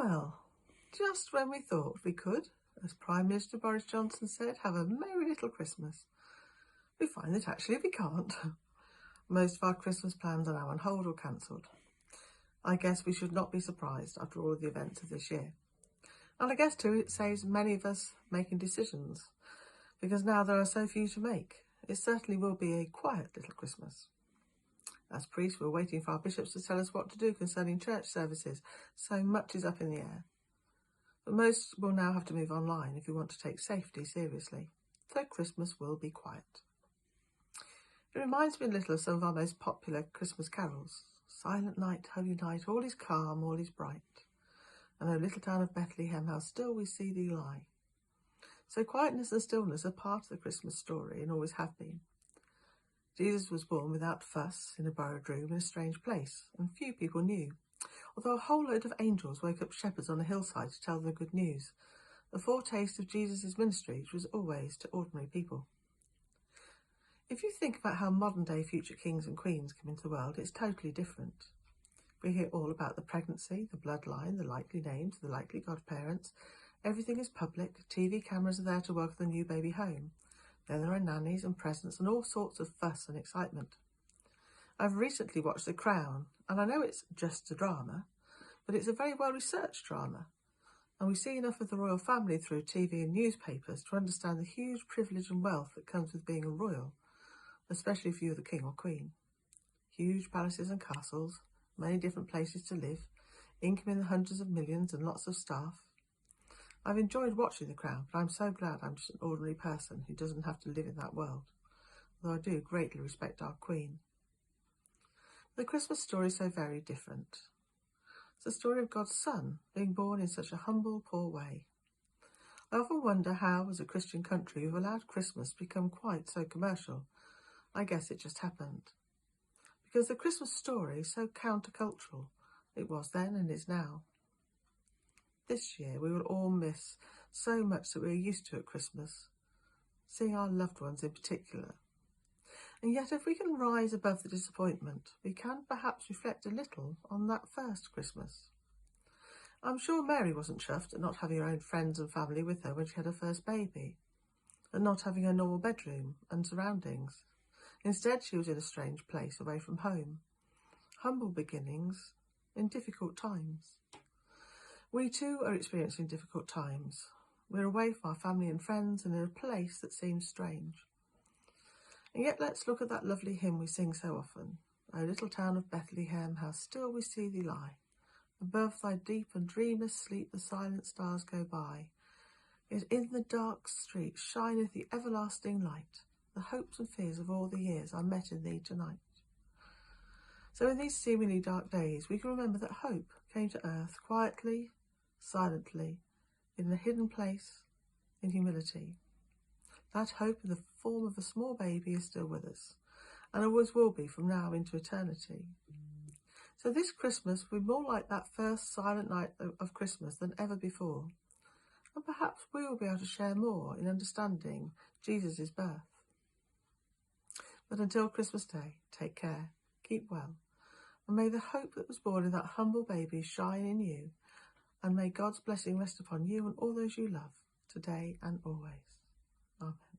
Well, just when we thought we could, as Prime Minister Boris Johnson said, have a merry little Christmas, we find that actually we can't. Most of our Christmas plans are now on hold or cancelled. I guess we should not be surprised after all of the events of this year. And I guess too it saves many of us making decisions, because now there are so few to make. It certainly will be a quiet little Christmas. As priests, we're waiting for our bishops to tell us what to do concerning church services. So much is up in the air. But most will now have to move online if we want to take safety seriously. So Christmas will be quiet. It reminds me a little of some of our most popular Christmas carols. Silent night, holy night, all is calm, all is bright. And O little town of Bethlehem, how still we see thee lie. So quietness and stillness are part of the Christmas story and always have been. Jesus was born without fuss, in a borrowed room in a strange place, and few people knew. Although a whole load of angels woke up shepherds on a hillside to tell them good news, the foretaste of Jesus' ministry was always to ordinary people. If you think about how modern-day future kings and queens come into the world, it's totally different. We hear all about the pregnancy, the bloodline, the likely names, the likely godparents. Everything is public. TV cameras are there to welcome the new baby home. Then there are nannies and presents and all sorts of fuss and excitement. I've recently watched The Crown, and I know it's just a drama, but it's a very well-researched drama. And we see enough of the royal family through TV and newspapers to understand the huge privilege and wealth that comes with being a royal, especially if you're the king or queen. Huge palaces and castles, many different places to live, income in the hundreds of millions and lots of staff. I've enjoyed watching The Crown, but I'm so glad I'm just an ordinary person who doesn't have to live in that world, although I do greatly respect our Queen. The Christmas story is so very different. It's the story of God's Son being born in such a humble, poor way. I often wonder how, as a Christian country, we've allowed Christmas to become quite so commercial. I guess it just happened. Because the Christmas story is so countercultural. It was then and is now. This year we will all miss so much that we're used to at Christmas, seeing our loved ones in particular. And yet if we can rise above the disappointment, we can perhaps reflect a little on that first Christmas. I'm sure Mary wasn't chuffed at not having her own friends and family with her when she had her first baby, and not having her normal bedroom and surroundings. Instead, she was in a strange place away from home. Humble beginnings in difficult times. We too are experiencing difficult times. We're away from our family and friends and in a place that seems strange. And yet let's look at that lovely hymn we sing so often. O little town of Bethlehem, how still we see thee lie. Above thy deep and dreamless sleep the silent stars go by. Yet in the dark street shineth the everlasting light. The hopes and fears of all the years are met in thee tonight. So in these seemingly dark days, we can remember that hope came to earth quietly, silently, in a hidden place, in humility. That hope in the form of a small baby is still with us, and always will be from now into eternity. So this Christmas will be more like that first silent night of Christmas than ever before. And perhaps we will be able to share more in understanding Jesus' birth. But until Christmas Day, take care, keep well, and may the hope that was born in that humble baby shine in you, and may God's blessing rest upon you and all those you love, today and always. Amen.